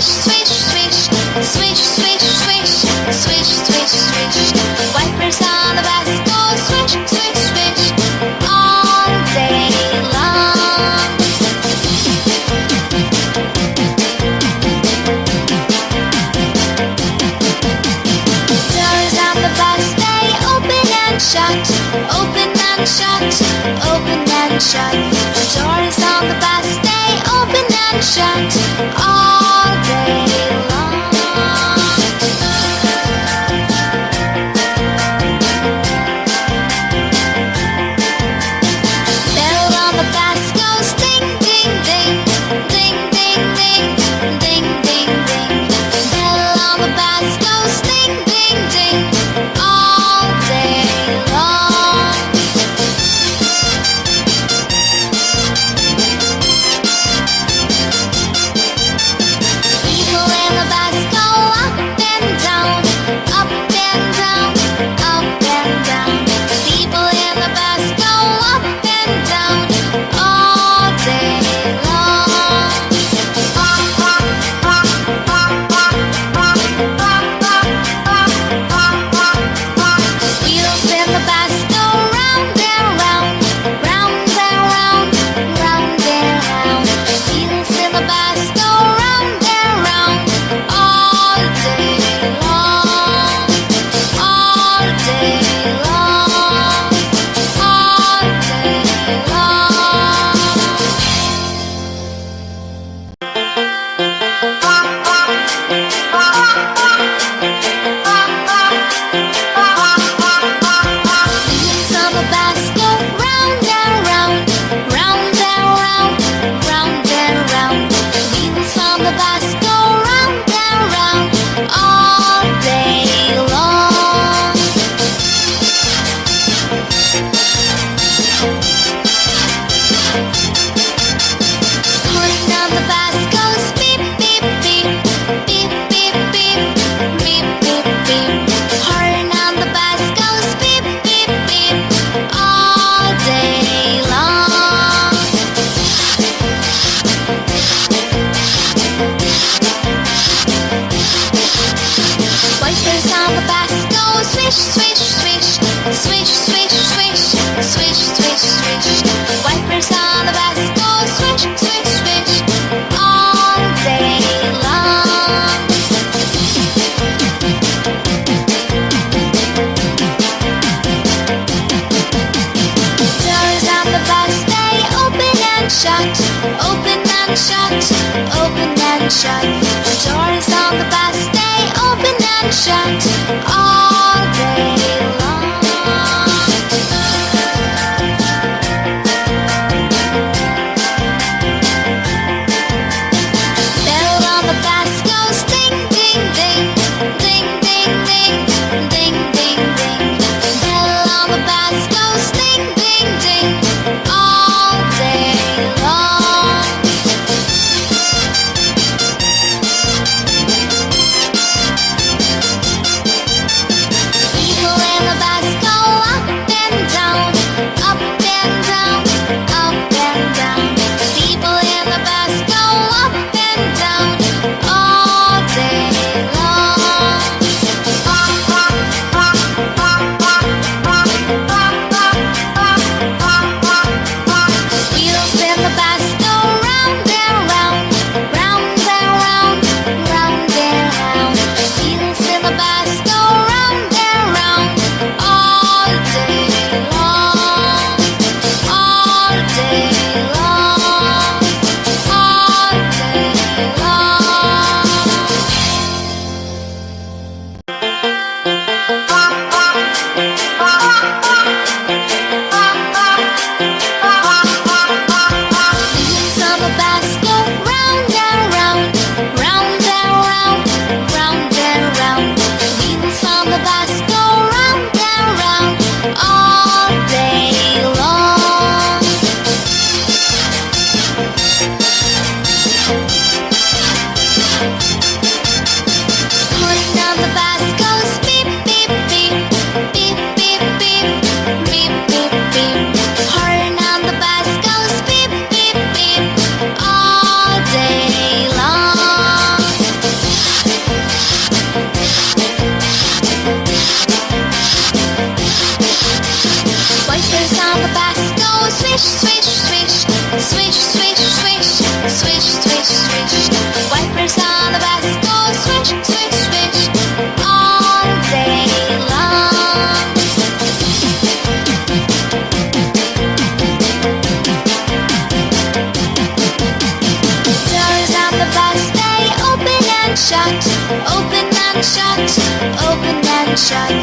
swish, swish, swish, swish, swish, swish, swish, swish, swish. Wipers on the bus go swish, swish, swish all day long. Doors on the bus they open and shut, open and shut, open and shut. The doors on the bus they open and shut all day long. Bell on the bus goes ding, ding, ding, ding, ding, ding, ding, ding, ding. Bell on the bus goes ding, ding, ding all day long. People in the bus go up and down, up and down, up and down. People in the bus go up and down all day long. Wheels in the bus go round and round, round and round, round and round. Wheels in the bus go round and round all day long, all day long, all day long. Wheels on the bus go round and round, round and round, round and round. Wheels on the bus go round and round all day long. Horn on the bus goes beep, beep, beep, beep, beep, beep, beep, beep, beep. Horn on the bus goes beep, beep, beep all day long. Wipers on the bus go swish, swish, swish, swish, swish, swish, swish, swish, swish. Wipers on the bus go swish, swish, swish all day long. Doors on the bus they open and shut, open and shut, open and shut. The doors on the bus they open and shut all day long. Bell on the bus goes ding, ding, ding, ding, ding, ding, ding, ding, ding. Bell on the bus goes ding, ding, ding all day long. shut